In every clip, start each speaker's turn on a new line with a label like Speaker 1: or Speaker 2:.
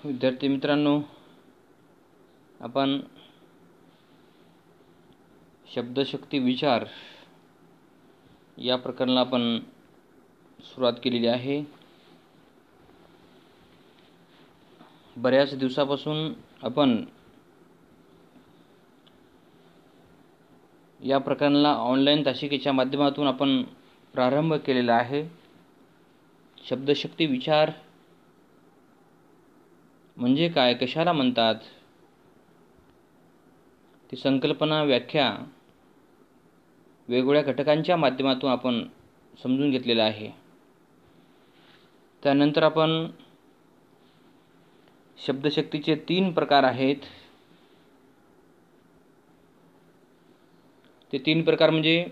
Speaker 1: विद्यार्थी मित्रांनो, आपण शब्दशक्ती विचार या प्रकरणाला आपण सुरुवात केलेली आहे. बऱ्याच दिवसापासून आपण या प्रकरणाला ऑनलाईन तासिकेच्या माध्यमातून आपण प्रारंभ केलेला आहे. शब्दशक्ती विचार म्हणजे काय, कशाला म्हणतात, ती संकल्पना, व्याख्या वेगवेगळ्या घटकांच्या माध्यमातून आपण समजून घेतलेला आहे. त्यानंतर आपण शब्दशक्तीचे 3 प्रकार आहेत. ते 3 प्रकार म्हणजे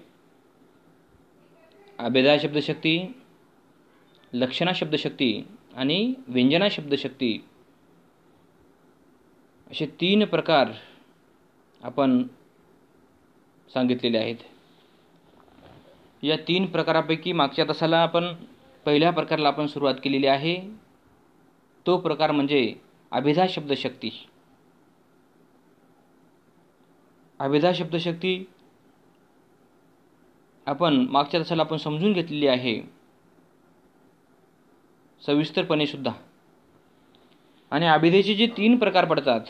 Speaker 1: अभेदा शब्दशक्ती, लक्षणा शब्दशक्ती आणि व्यंजना शब्दशक्ती असे 3 प्रकार आपण सांगितलेले आहेत. या 3 प्रकारापैकी मागच्या तासाला आपण पहिल्या प्रकाराला आपण सुरुवात केलेली आहे. तो प्रकार म्हणजे अभेदा शब्दशक्ती. अभेदा शब्दशक्ती आपण मागच्या तासाला आपण समजून घेतलेली आहे सविस्तरपणे सुद्धा. आणि अभेदेचे जे 3 प्रकार पडतात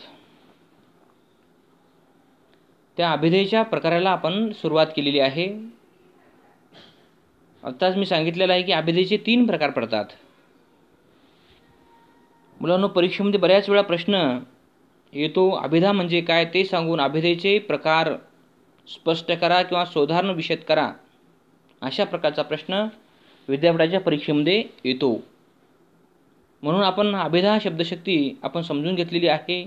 Speaker 1: त्या अभेदेच्या प्रकाराला आपण सुरुवात केलेली आहे. आत्ताच मी सांगितलेलं आहे की अभेदेचे 3 प्रकार पडतात. मुलांनो, परीक्षेमध्ये बऱ्याच वेळा प्रश्न येतो, अभेदा म्हणजे काय ते सांगून अभेदेचे प्रकार स्पष्ट करा किंवा सोदाहरण विशद करा, अशा प्रकारचा प्रश्न विद्यापीठाच्या परीक्षेमध्ये येतो. म्हणून आपण अभेदा शब्दशक्ती आपण समजून घेतलेली आहे.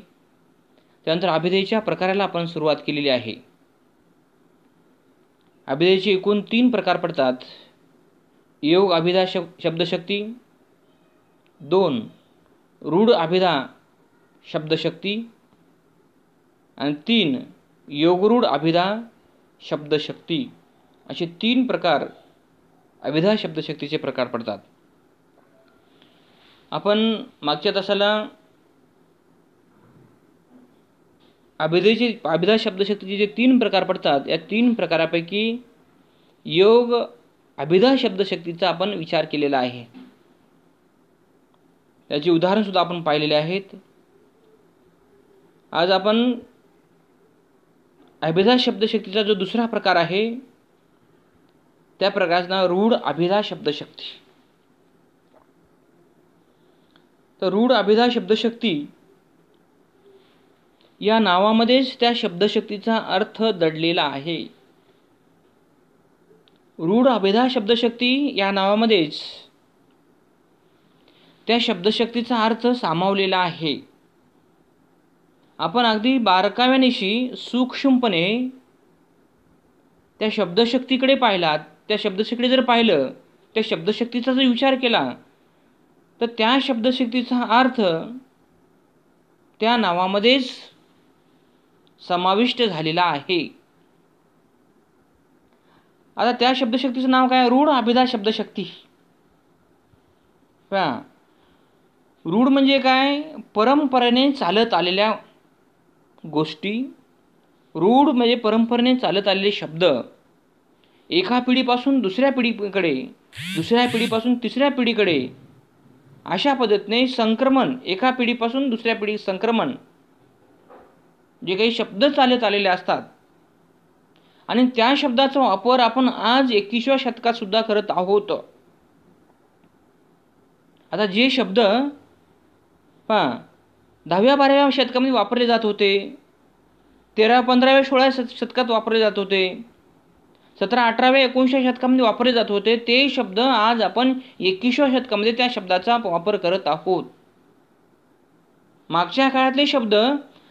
Speaker 1: त्यानंतर अभेदेच्या प्रकाराला आपण सुरुवात केलेली आहे. अभेदेचे एकूण 3 प्रकार पडतात. योग अभेदा शब्दशक्ती, 2 रूढ अभेदा शब्दशक्ती आणि 3 योगरूढ अभेदा शब्दशक्ती असे 3 प्रकार अभेदा शब्दशक्तीचे प्रकार पडतात. आपण मागच्या तासाला अभेदा शब्दशक्तीचे जे 3 प्रकार पडतात या 3 प्रकारापैकी योग अभेदा शब्दशक्तीचा आपण विचार केलेला आहे. त्याची उदाहरण सुद्धा आपण पाहिलेले आहेत. आज आपण अभेदा शब्दशक्तीचा जो दुसरा प्रकार आहे त्या प्रकाराचं नाव रूढ अभेदा शब्दशक्ती. तर रूढ अभेदा शब्दशक्ती या नावामध्येच त्या शब्दशक्तीचा अर्थ दडलेला आहे. रूढ अभेदा शब्दशक्ती या नावामध्येच त्या शब्दशक्तीचा अर्थ सामावलेला आहे. आपण अगदी बारकाव्यानिशी सूक्ष्मपणे त्या शब्दशक्तीकडे पाहिलात, त्या शब्दशक्तीकडे जर पाहिलं, त्या शब्दशक्तीचा जर विचार केला तर त्या शब्दशक्तीचा अर्थ त्या नावामध्येच समाविष्ट झालेला आहे. आता त्या शब्दशक्तीचं नाव काय? रूढ अभेदा शब्दशक्ती. रूढ म्हणजे काय? परंपरेने चालत आलेल्या गोष्टी. रूढ म्हणजे परंपरेने चालत आलेले शब्द एका पिढीपासून दुसऱ्या पिढीकडे, दुसऱ्या पिढीपासून तिसऱ्या पिढीकडे अशा पद्धतीने संक्रमण, एका पिढीपासून दुसऱ्या पिढी संक्रमण जे काही शब्द चालत आलेले असतात आणि त्या शब्दाचा वापर आपण आज 21व्या शतकात सुद्धा करत आहोत. आता जे शब्द 10व्या-12व्या शतकामध्ये वापरले जात होते, 13-15व्या 16व्या शतकात वापरले जात होते, 17-18व्या 19व्या शतकामध्ये वापरले जात होते, ते शब्द आज आपण 21व्या शतकामध्ये त्या शब्दाचा वापर करत आहोत. मागच्या काळातले शब्द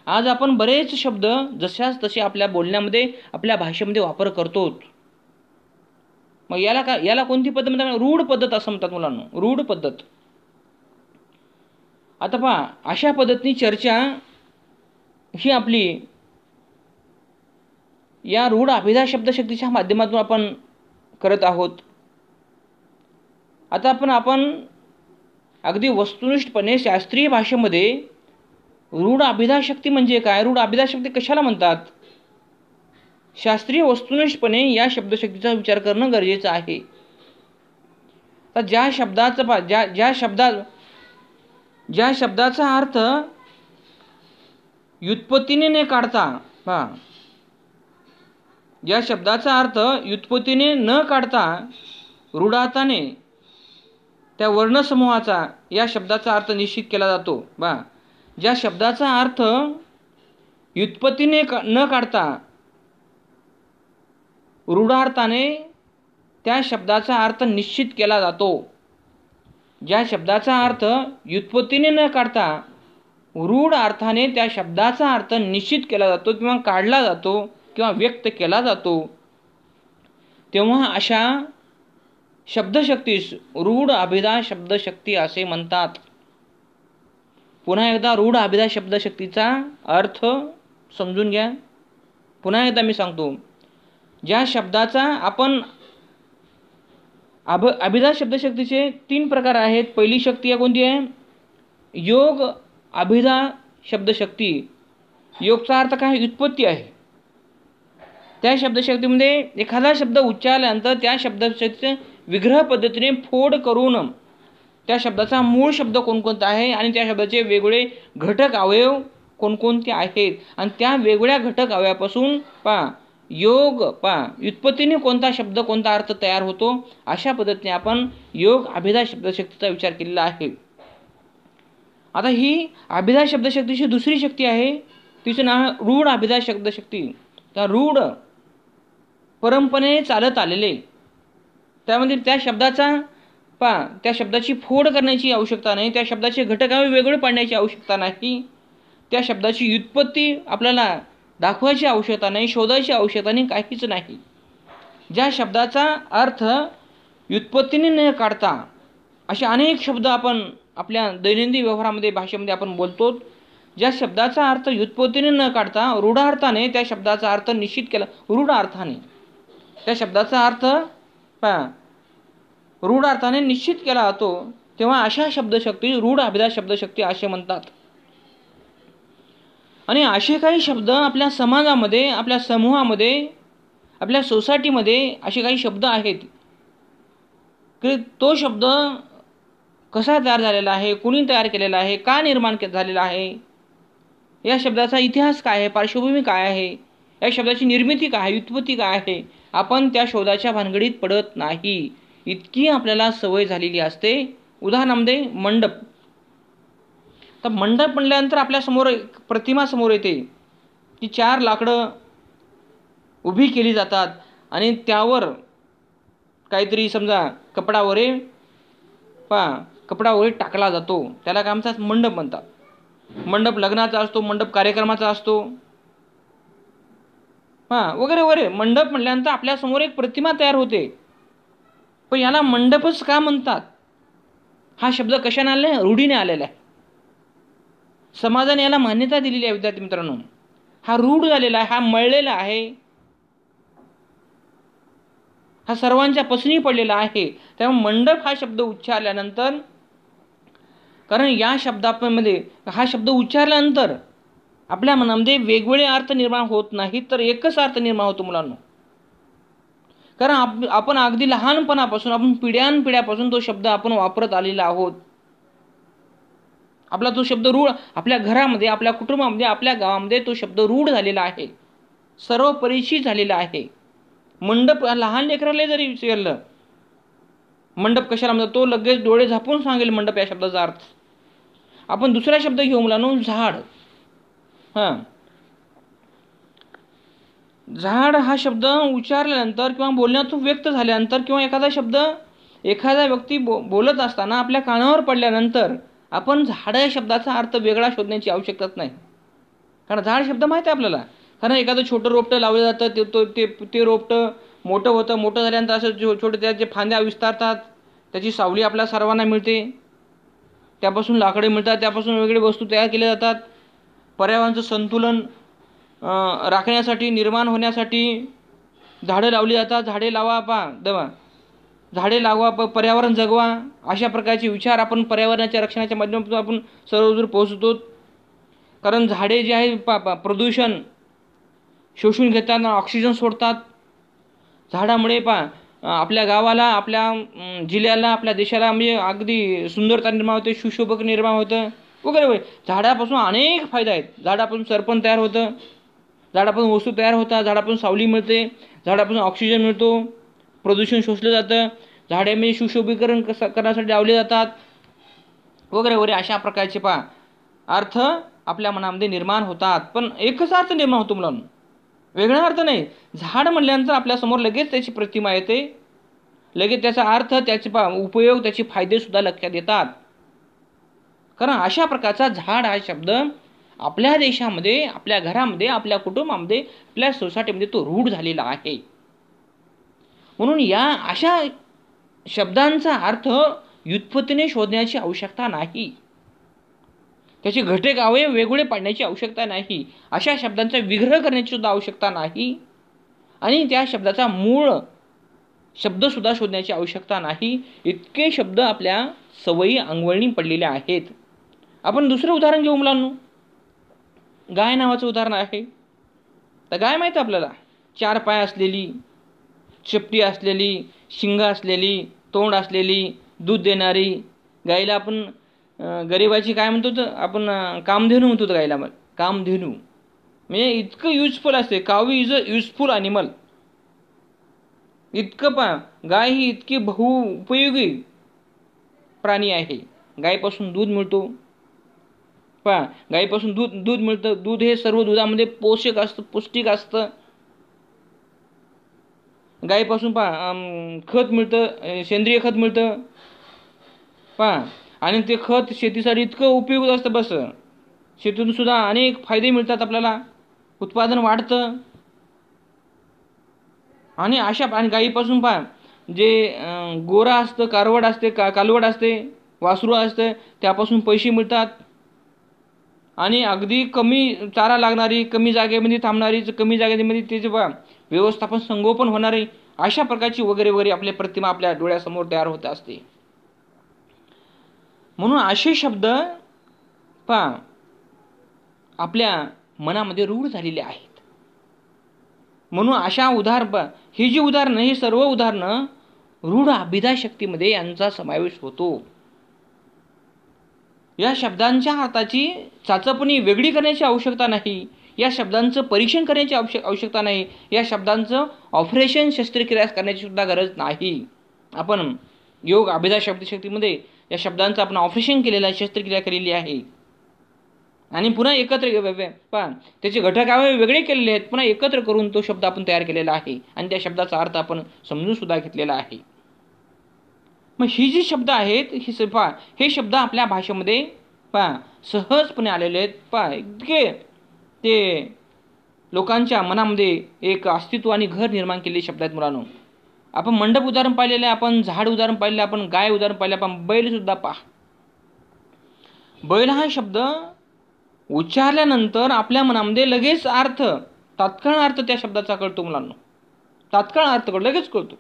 Speaker 1: आज आपण बरेच शब्द जशाच तसे आपल्या बोलण्यामध्ये, आपल्या भाषेमध्ये वापर करतो. मग याला कोणती पद्धत म्हणतात? रूढ पद्धत असं म्हणतात मुलांना, रूढ पद्धत. आता पहा, अशा पद्धतीने चर्चा ही आपली या रूढ अभेदा शब्दशक्तीच्या माध्यमातून आपण करत आहोत. आता आपण अगदी वस्तुनिष्ठपणे शास्त्रीय भाषेमध्ये रूढ अभिधाशक्ती म्हणजे काय, रूढ अभिधाशक्ती कशाला म्हणतात, शास्त्रीय वस्तुनिष्ठपणे या शब्दशक्तीचा विचार करणं गरजेचं आहे. तर ज्या शब्दाचा अर्थ व्युत्पत्तीने न काढता, ज्या शब्दाचा अर्थ व्युत्पत्तीने न काढता रूढार्थाने त्या वर्णसमूहाचा या शब्दाचा अर्थ निश्चित केला जातो. ज्या शब्दाचा अर्थ व्युत्पत्तीने न काढता रूढार्थाने त्या शब्दाचा अर्थ निश्चित केला जातो. ज्या शब्दाचा अर्थ व्युत्पत्तीने न काढता रूढ अर्थाने त्या शब्दाचा अर्थ निश्चित केला जातो किंवा काढला जातो किंवा व्यक्त केला जातो, तेव्हा अशा शब्दशक्तीस रूढ अभिधा शब्दशक्ती असे म्हणतात. पुन्हा एकदा रूढ अभिधा शब्दशक्तीचा अर्थ समजून घ्या. पुन्हा एकदा मी सांगतो, ज्या शब्दाचा आपण अभिधा शब्दशक्तीचे 3 प्रकार आहेत. पहिली शक्ती कोणती आहे, योग अभिधा शब्दशक्ती. योगचा अर्थ काय, व्युत्पत्ती आहे. त्या शब्दशक्तीमध्ये एखादा शब्द उच्चारल्यानंतर त्या शब्दशक्तीचे विग्रह पद्धतीने फोड करून त्या शब्दाचा मूळ शब्द कोणकोणता आहे आणि त्या शब्दाचे वेगवेगळे घटक अवयव कोणकोणते आहेत आणि त्या वेगवेगळ्या घटक अवयवापासून व्युत्पत्तीने कोणता शब्द कोणता अर्थ तयार होतो, अशा पद्धतीने आपण योग अभिधा शब्दशक्तीचा विचार केलेला आहे. आता ही अभिधा शब्दशक्तीची दुसरी शक्ती आहे, तिचे नाव रूढ अभिधा शब्दशक्ती. त्या रूढ परंपरेने चालत आलेले, त्यामध्ये त्या शब्दाची फोड करण्याची आवश्यकता नाही, त्या शब्दाचे घटक वेगळे पाडण्याची आवश्यकता नाही, त्या शब्दाची व्युत्पत्ती आपल्याला दाखवायची आवश्यकता नाही, शोधायची आवश्यकता नाही, काहीच नाही. ज्या शब्दाचा अर्थ व्युत्पत्तीने न काढता असे अनेक शब्द आपण आपल्या दैनंदिन व्यवहारामध्ये भाषेमध्ये आपण बोलतो. ज्या शब्दाचा अर्थ व्युत्पत्तीने न काढता रूढार्थाने त्या शब्दाचा अर्थ निश्चित केला, रूढ अर्थाने त्या शब्दाचा अर्थ रूढ अर्थाने निश्चित केला जातो, तेव्हा अशा शब्दशक्ती रूढ अभिधा शब्दशक्ती असे म्हणतात. आणि असे काही शब्द आपल्या समाजामध्ये, आपल्या समूहामध्ये, आपल्या सोसायटीमध्ये असे काही शब्द आहेत की तो शब्द कसा तयार झालेला आहे, कुणी तयार केलेला आहे, का निर्माण झालेला आहे, या शब्दाचा इतिहास काय आहे, पार्श्वभूमी काय आहे, या शब्दाची निर्मिती काय आहे, व्युत्पत्ती काय आहे, आपण त्या शोधाच्या भानगडीत पडत नाही. इतकी आपल्याला सवय झालेली असते. उदाहरणामध्ये मंडप. तर मंडप म्हणल्यानंतर आपल्या समोर एक प्रतिमा समोर येते की 4 लाकडं उभी केली जातात आणि त्यावर काहीतरी समजा कपडा वगैरे टाकला जातो, त्याला काय म्हणतात, मंडप म्हणतात. मंडप लग्नाचा असतो, मंडप कार्यक्रमाचा असतो, वगैरे वगैरे. मंडप म्हणल्यानंतर आपल्या समोर एक प्रतिमा तयार होते. पण याला मंडपच का म्हणतात, हा शब्द कशाने आलेला आहे, रूढीने आलेला आहे. समाजाने याला मान्यता दिलेली आहे. विद्यार्थी मित्रांनो, हा रूढ झालेला आहे, हा मळलेला आहे, हा सर्वांच्या पसनी पडलेला आहे. त्यामुळे मंडप हा शब्द उच्चारल्यानंतर, कारण या शब्दामध्ये हा शब्द उच्चारल्यानंतर आपल्या मनामध्ये वेगवेगळे अर्थ निर्माण होत नाहीत, तर एकच अर्थ निर्माण होतो मुलांनो. कारण आपण अगदी लहानपणापासून, आपण पिढ्यानपिढ्यापासून तो शब्द आपण वापरत आलेला आहोत. आपला तो शब्द रूढ आपल्या घरामध्ये, आपल्या कुटुंबामध्ये, आपल्या गावामध्ये तो शब्द रूढ झालेला आहे, सर्व परिचित झालेला आहे. मंडप लहान लेकराला जरी विचारलं मंडप कशाला म्हणतात, तो लगेच डोळे झापून सांगेल मंडप या शब्दाचा अर्थ. आपण दुसरा शब्द घेऊ मुलांनो, झाड. झाड हा शब्द उच्चारल्यानंतर किंवा बोलण्यातून व्यक्त झाल्यानंतर किंवा एखादा व्यक्ती बोलत असताना आपल्या कानावर पडल्यानंतर आपण झाड या शब्दाचा अर्थ वेगळा शोधण्याची आवश्यकताच नाही. कारण झाड शब्द माहिती आहे आपल्याला. कारण एखादं छोटं रोपटं लावलं जातं, ते रोपटं मोठं होतं, मोठं झाल्यानंतर असं छोटे त्याचे फांद्या विस्तारतात, त्याची सावली आपल्या सर्वांना मिळते, त्यापासून लाकडे मिळतात, त्यापासून वेगवेगळे वस्तू तयार केल्या जातात. पर्यावरणाचं संतुलन राखण्यासाठी, निर्माण होण्यासाठी झाडं लावली जातात. झाडे लावा झाडे लाववा, पर्यावरण जगवा, अशा प्रकारचे विचार आपण पर्यावरणाच्या रक्षणाच्या माध्यमातून आपण सर्वदूर पोहोचतो. कारण झाडे जे आहे प्रदूषण शोषून घेतात, ऑक्सिजन सोडतात. झाडामुळे आपल्या गावाला, आपल्या जिल्ह्याला, आपल्या देशाला म्हणजे अगदी सुंदरता निर्माण होते, सुशोभक निर्माण होतं वगैरे वगैरे. झाडापासून अनेक फायदे आहेत. झाडापासून सरपण तयार होतं, झाडापासून वस्तू तयार होतात, झाडापासून सावली मिळते, झाडापासून ऑक्सिजन मिळतो, प्रदूषण शोषलं जातं, झाडे म्हणजे सुशोभीकरण करण्यासाठी लावले जातात वगैरे वगैरे. अशा प्रकारचे अर्थ आपल्या मनामध्ये निर्माण होतात. पण एकच अर्थ निर्माण होतो मुलांना, वेगळा अर्थ नाही. झाड म्हणल्यानंतर आपल्यासमोर लगेच त्याची प्रतिमा येते, लगेच त्याचा अर्थ, त्याचे उपयोग, त्याचे फायदेसुद्धा लक्षात येतात. कारण अशा प्रकारचा झाड हा शब्द आपल्या देशामध्ये, आपल्या घरामध्ये, आपल्या कुटुंबामध्ये, आपल्या सोसायटीमध्ये तो रूढ झालेला आहे. म्हणून या अशा शब्दांचा अर्थ व्युत्पत्तीने शोधण्याची आवश्यकता नाही, त्याचे घटक अवयव वेगळे पाडण्याची आवश्यकता नाही, अशा शब्दांचा विग्रह करण्याची सुद्धा आवश्यकता नाही, आणि त्या शब्दाचा मूळ शब्दसुद्धा शोधण्याची आवश्यकता नाही. इतके शब्द आपल्या सवयी अंगवळणी पडलेले आहेत. आपण दुसरं उदाहरण घेऊ मुलांनो. गाय नावाचं उदाहरण आहे. तर गाय माहिती आहे आपल्याला, 4 पाय असलेली, शेपटी असलेली, शिंग असलेली, तोंड असलेली, दूध देणारी. गायीला आपण गरिबाची काय म्हणतो तर आपण कामधेनू म्हणतो. तर गायीला कामधेनू म्हणजे इतकं युजफुल असते. काऊ इज अ युजफुल ॲनिमल. इतकं गाय ही इतकी बहुउपयोगी प्राणी आहे. गायीपासून दूध मिळतो. गायीपासून दूध मिळतं. दूध हे सर्व दुधामध्ये पोषक असतं, पौष्टिक असतं. गायीपासून खत मिळतं, सेंद्रिय खत मिळतं. आणि ते खत शेतीसाठी इतकं उपयुक्त असतं. बस शेतीतून सुद्धा अनेक फायदे मिळतात आपल्याला, उत्पादन वाढतं. आणि गायीपासून जे गोरा असतं, कारवड असते, कालवड असते, वासरू असतं, त्यापासून पैसे मिळतात. आणि अगदी कमी चारा लागणारी, कमी जागेमध्ये थांबणारी, कमी जागेमध्ये त्याचे व्यवस्थापन, संगोपन होणारी, अशा प्रकारची वगैरे वगैरे आपली प्रतिमा आपल्या डोळ्यासमोर तयार होत असते. म्हणून असे शब्द आपल्या मनामध्ये रूढ झालेले आहेत. म्हणून अशा ही जी उदाहरणं, ही सर्व उदाहरणं रूढ अभिधा शक्तीमध्ये यांचा समावेश होतो. या शब्दांच्या अर्थाची चाचपणी वेगळी करण्याची आवश्यकता नाही, या शब्दांचं परीक्षण करण्याची आवश्यकता नाही, या शब्दांचं ऑपरेशन शस्त्रक्रिया करण्याची सुद्धा गरज नाही. आपण योग अभिधा शब्दशक्तीमध्ये या शब्दांचं आपण ऑपरेशन केलेलं आहे, शस्त्रक्रिया केलेली आहे. आणि पुन्हा एकत्र त्याचे घटक वेगळे केलेले आहेत, पुन्हा एकत्र करून तो शब्द आपण तयार केलेला आहे. आणि त्या शब्दाचा अर्थ आपण समजून सुद्धा घेतलेला आहे. मग ही जी शब्द आहेत, हे शब्द आपल्या भाषेमध्ये सहजपणे आलेले आहेत. इतके ते लोकांच्या मनामध्ये एक अस्तित्व आणि घर निर्माण केलेले शब्द आहेत मुलांनो. आपण मंडप उदाहरण पाहिलेलं आहे, आपण झाड उदाहरण पाहिलेलं, आपण गाय उदाहरण पाहिलं, आपण बैल सुद्धा बैल हा शब्द उच्चारल्यानंतर आपल्या मनामध्ये लगेच तात्काळ अर्थ त्या शब्दाचा कळतो मुलांनो. तात्काळ अर्थ लगेच कळतो.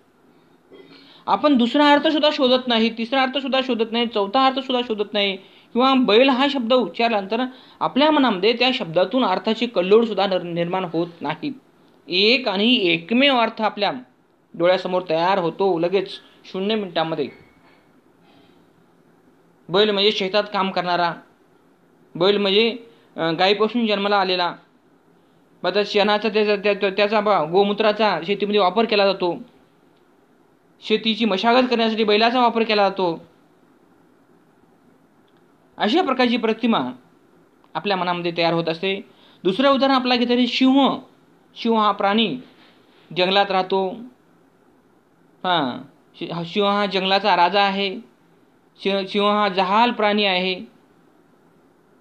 Speaker 1: आपण दुसरा अर्थ सुद्धा शोधत नाही, तिसरा अर्थ सुद्धा शोधत नाही, चौथा अर्थ सुद्धा शोधत नाही. किंवा बैल हा शब्द उच्चारल्यानंतर आपल्या मनामध्ये त्या शब्दातून अर्थाची कल्लोळ सुद्धा निर्माण होत नाही. एक आणि एकमेव अर्थ आपल्या डोळ्यासमोर तयार होतो लगेच 0 मिनिटांमध्ये. बैल म्हणजे शेतात काम करणारा, बैल म्हणजे गायीपासून जन्माला आलेला, शेणाचा त्याचा गोमूत्राचा शेतीमध्ये वापर केला जातो. शेतीची मशागत करण्यासाठी बैलाचा वापर केला जातो. अशा प्रकारची प्रतिमा आपल्या मनामध्ये तयार होत असते. दुसरं उदाहरण आपला घेतले सिंह. सिंह हा प्राणी जंगलात राहतो. सिंह हा जंगलाचा राजा आहे. सिंह हा जहाल प्राणी आहे,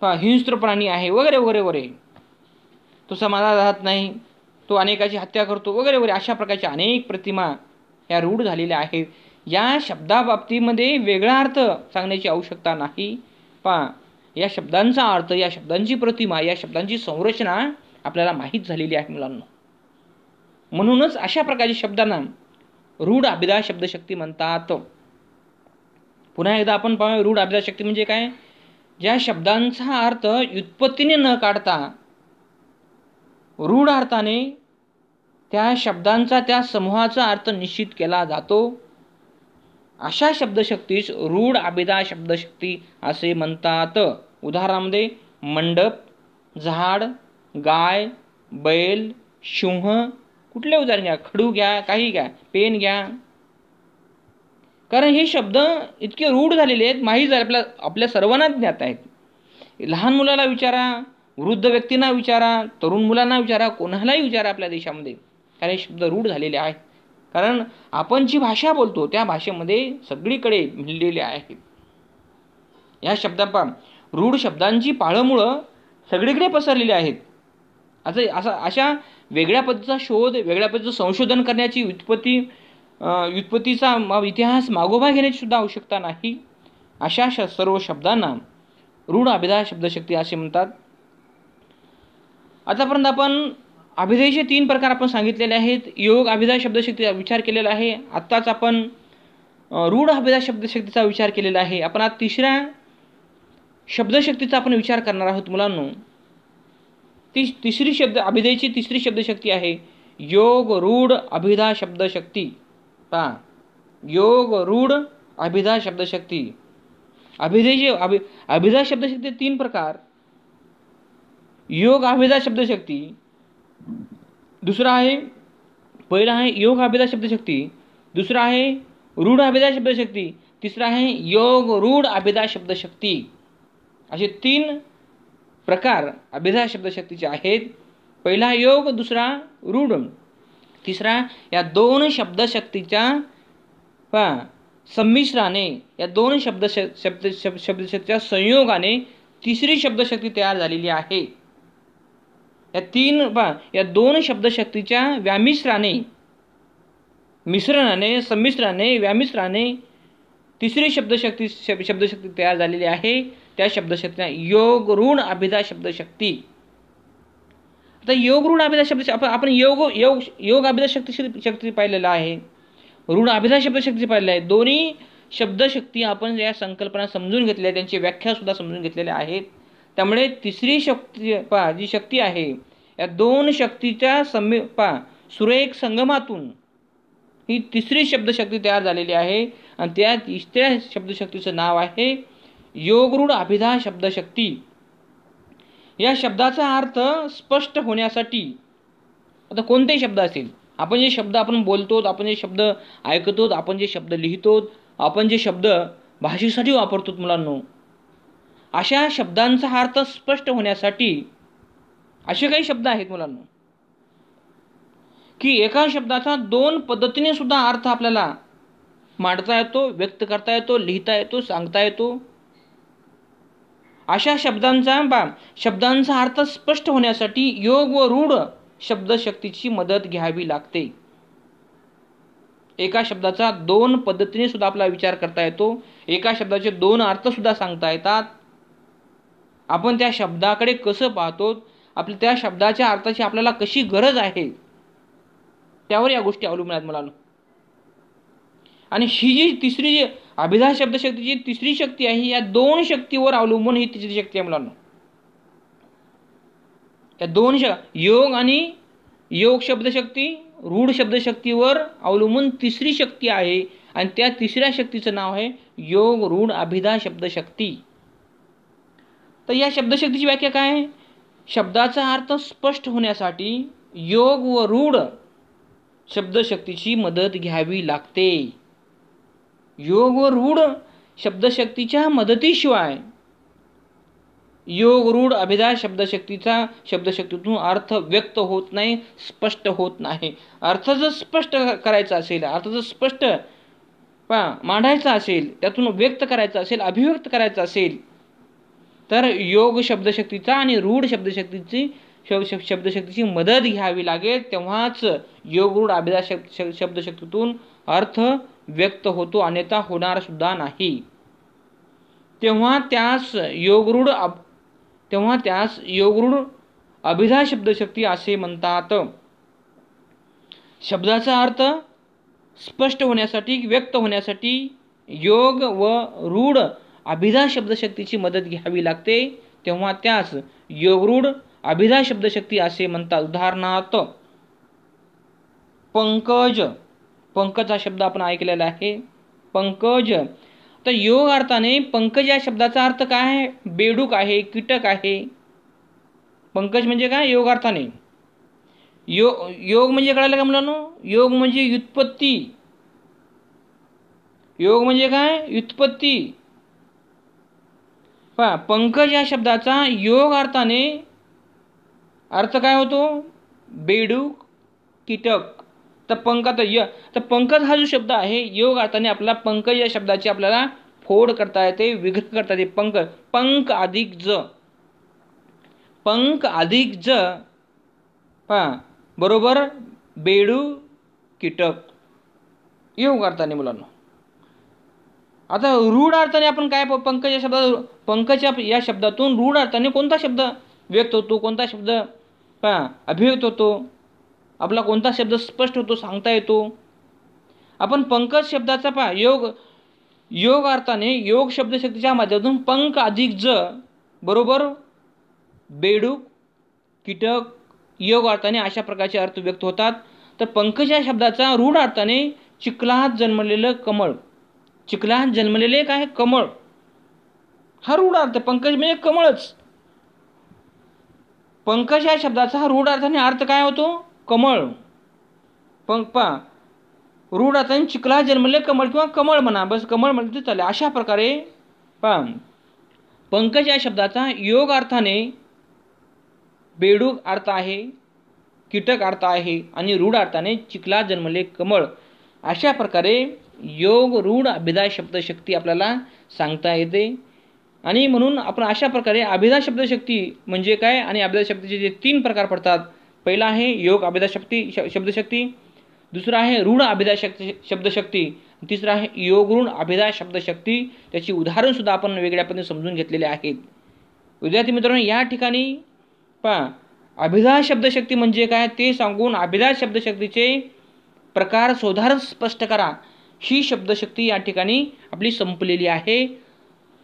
Speaker 1: हिंस्त्र प्राणी आहे वगैरे वगैरे वगैरे. तो समाजात राहत नाही, तो अनेकाची हत्या करतो वगैरे वगैरे. अशा प्रकारच्या अनेक प्रतिमा या रूढ झालेल्या आहेत. या शब्दाबाबतीमध्ये वेगळा अर्थ सांगण्याची आवश्यकता नाही. या शब्दांचा अर्थ, या शब्दांची प्रतिमा, या शब्दांची संरचना आपल्याला माहीत झालेली आहे मुलांना. म्हणूनच अशा प्रकारच्या शब्दांना रूढ अभिधा शब्दशक्ती म्हणतात. पुन्हा एकदा आपण पाहूया रूढ अभिधा शक्ती म्हणजे काय. ज्या शब्दांचा अर्थ व्युत्पत्तीने न काढता रूढ अर्थाने त्या शब्दांचा त्या समूहाचा अर्थ निश्चित केला जातो, अशा शब्दशक्तीस रूढ अभिधा शब्दशक्ती असे म्हणतात. उदाहरणामध्ये मंडप, झाड, गाय, बैल, सिंह, कुठले उदाहरण घ्या, खडू घ्या, काही घ्या, पेन घ्या. कारण हे शब्द इतके रूढ झालेले आहेत, माहीत झाले, आपल्या सर्वांना ज्ञात आहेत. लहान मुलाला विचारा, वृद्ध व्यक्तींना विचारा, तरुण मुलांना विचारा, कोणालाही विचारा आपल्या देशामध्ये, कारण हे शब्द रूढ झालेले आहेत. कारण आपण जी भाषा बोलतो त्या भाषेमध्ये सगळीकडे मिळलेले आहेत. या शब्दांपा रूढ शब्दांची पाळंमुळं सगळीकडे पसरलेली आहेत. अशा वेगळ्या पद्धतीचा शोध, वेगळ्या पद्धतीचं संशोधन करण्याची व्युत्पत्तीचा इतिहास मागोवा घेण्याची सुद्धा आवश्यकता नाही. अशा सर्व शब्दांना रूढ अभिधा शब्दशक्ती असे म्हणतात. आतापर्यंत आपण अभिधेयचे 3 प्रकार आपण सांगितलेले आहेत. योग अभिधा शब्दशक्तीचा विचार केलेला आहे. आत्ताच आपण रूढ अभिधा शब्दशक्तीचा विचार केलेला आहे. आपण आज तिसऱ्या शब्दशक्तीचा आपण विचार करणार आहोत मुलांनो. तिसरी अभिधेयची तिसरी शब्दशक्ती आहे योग रूढ अभिधा शब्दशक्ती. पहा, योग रूढ अभिधा शब्दशक्ती. अभिधेयचे अभिधा शब्दशक्ती 3 प्रकार. योग अभिधा शब्दशक्ती दुसरा आहे, पहिला आहे योग अभिधा शब्दशक्ती, दुसरा आहे रूढ अभिधा शब्दशक्ती, तिसरा आहे योग रूढ अभिधा शब्दशक्ती. असे 3 प्रकार अभिधा शब्दशक्तीचे आहेत. पहिला योग, दुसरा रूढ, तिसरा या 2 शब्दशक्तीच्या संमिश्राने, या 2 शब्दशक्तीच्या संयोगाने तिसरी शब्दशक्ती तयार झालेली आहे. या 2 शब्दशक्तीच्या संमिश्रणाने व्यामिश्राने तिसरी शब्दशक्ती तयार झालेली आहे. त्या शब्दशक्तीला योग रूढ अभिधा शब्दशक्ती. आता योग रूढ अभिधा शब्दशक्ती आपण योग अभिधा शक्ती पाहिलेला आहे, रूढ अभिधा शब्दशक्ती पाहिलेला आहे. दोन्ही शब्दशक्ती आपण या संकल्पना समजून घेतल्या, त्यांची व्याख्या सुद्धा समजून घेतलेल्या आहेत. त्यामुळे तिसरी शक्ती जी शक्ती आहे, या 2 शक्तीच्या सुरेख संगमातून ही तिसरी शब्दशक्ती तयार झालेली आहे. आणि त्या तिसऱ्या शब्दशक्तीचं नाव आहे योगरूढ अभिधा शब्दशक्ती. या शब्दाचा अर्थ स्पष्ट होण्यासाठी, आता कोणतेही शब्द असेल, आपण जे शब्द आपण बोलतो, आपण जे शब्द ऐकतो, आपण जे शब्द लिहितो, आपण जे शब्द भाषेसाठी वापरतो मुलांनो, अशा शब्दांचा अर्थ स्पष्ट होण्यासाठी असे काही शब्द आहेत मुलांनो की एका शब्दाचा 2 पद्धतीने सुद्धा अर्थ आपल्याला मांडता येतो, व्यक्त करता येतो, लिहिता येतो, सांगता येतो. अशा शब्दांचा अर्थ स्पष्ट होण्यासाठी योग व रूढ शब्दशक्तीची मदत घ्यावी लागते. एका शब्दाचा 2 पद्धतीने सुद्धा आपला विचार करता येतो, एका शब्दाचे 2 अर्थ सुद्धा सांगता येतात. आपण त्या शब्दाकडे कसं पाहतो, त्या शब्दाच्या अर्थाची आपल्याला कशी गरज आहे, त्यावर या गोष्टी अवलंबून आहेत मुलांनो. आणि ही जी तिसरी अभिधा शब्दशक्तीची तिसरी शक्ती आहे, या 2 शक्तीवर अवलंबून ही तिसरी शक्ती आहे मुलांनो. या 2 योग आणि योग शब्दशक्ती, रूढ शब्दशक्तीवर अवलंबून तिसरी शक्ती आहे. आणि त्या तिसऱ्या शक्तीचं नाव आहे योग रूढ अभिधा शब्दशक्ती. तर या शब्दशक्तीची व्याख्या काय आहे? शब्दाचा अर्थ स्पष्ट होण्यासाठी योग व रूढ शब्दशक्तीची मदत घ्यावी लागते. योग व रूढ शब्दशक्तीच्या मदतीशिवाय योग रूढ अभिधा शब्दशक्तीतून अर्थ व्यक्त होत नाही, स्पष्ट होत नाही. अर्थ जर स्पष्ट करायचा असेल, अर्थ जर स्पष्ट मांडायचा असेल, त्यातून व्यक्त करायचा असेल, अभिव्यक्त करायचा असेल, तर योग शब्दशक्तीचा आणि रूढ शब्दशक्तीची मदत घ्यावी लागेल. तेव्हाच योग रूढ अभिधा शब्दशक्तीतून अर्थ व्यक्त होतो, अन्यथा होणार सुद्धा नाही. तेव्हा त्यास योगरूढ अभिधा शब्दशक्ती असे म्हणतात. शब्दाचा अर्थ स्पष्ट होण्यासाठी, व्यक्त होण्यासाठी योग व रूढ अभिधा शब्दशक्तीची मदत घ्यावी लागते, तेव्हा त्यास योगरूढ अभिधा शब्दशक्ती असे म्हणतात. उदाहरणार्थ पंकज, पंकज हा शब्द आपण ऐकलेला आहे. पंकज, तर योग अर्थाने पंकज या शब्दाचा अर्थ काय आहे? बेडूक आहे, कीटक आहे. पंकज म्हणजे काय? योग अर्थाने. योग म्हणजे कळालं का मुलांनो? योग म्हणजे व्युत्पत्ती. योग म्हणजे काय? व्युत्पत्ती. पहा, पंकज या शब्दाचा योग अर्थाने अर्थ काय होतो? बेडूक, कीटक. तर पंकज हा जो शब्द आहे, योग अर्थाने आपला पंकज या शब्दाची आपल्याला फोड करता येते, विग्रह करता येते. पंकज, पंक अधिक ज, पंक अधिक ज, पहा बरोबर बेडूक, कीटक, योग अर्थाने मुलांना. आता रूढ अर्थाने आपण काय पंकज या शब्दात, पंकज या शब्दातून रूढ अर्थाने कोणता शब्द व्यक्त होतो, कोणता शब्द पहा अभिव्यक्त होतो, आपला कोणता शब्द स्पष्ट होतो, सांगता येतो. आपण पंकज शब्दाचा पहा योग अर्थाने योग शब्दशक्तीच्या माध्यमातून पंक अधिक ज बरोबर बेडूक, कीटक, योग अर्थाने अशा प्रकारचे अर्थ व्यक्त होतात. तर पंकज या शब्दाचा रूढ अर्थाने चिखलात जन्मलेलं कमळ, चिखलात जन्मलेले काय? कमळ, हा रूढ अर्थ. पंकज म्हणजे कमळच. पंकज या शब्दाचा रूढ अर्थाने अर्थ काय होतो? कमळ. पहा रूढ अर्थाने चिखलात जन्मलेले कमळ किंवा कमळ म्हणा, बस कमळ म्हणते चालेल. अशा प्रकारे पहा पंकज या शब्दाचा योग अर्थाने बेडूक अर्थ आहे, कीटक अर्थ आहे आणि रूढ अर्थाने चिखलात जन्मले कमळ. अशा प्रकारे योग रूढ अभिधा शब्दशक्ती आपल्याला सांगता येते. आणि म्हणून आपण अशा प्रकारे अभिधा शब्दशक्ती म्हणजे काय आणि अभिधा शब्दाचे जे 3 प्रकार पडतात. पहिला आहे योग अभिधा शब्दशक्ती, दुसरा आहे रूढ अभिधा शब्दशक्ती, तिसरा आहे योग रूढ अभिधा शब्दशक्ती. त्याची उदाहरण सुद्धा आपण वेगळ्या पद्धतीने समजून घेतलेले आहेत. विद्यार्थी मित्रांनो, या ठिकाणी पहा अभिधा शब्दशक्ती म्हणजे काय ते सांगून अभिधा शब्दशक्तीचे प्रकार सोधार स्पष्ट करा, ही शब्दशक्ती या ठिकाणी आपली संपलेली आहे.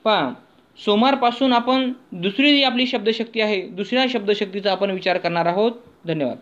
Speaker 1: पहा सोमवारपासून आपण दुसरी आपली शब्दशक्ती आहे, दुसऱ्या शब्दशक्तीचा आपण विचार करणार आहोत. धन्यवाद.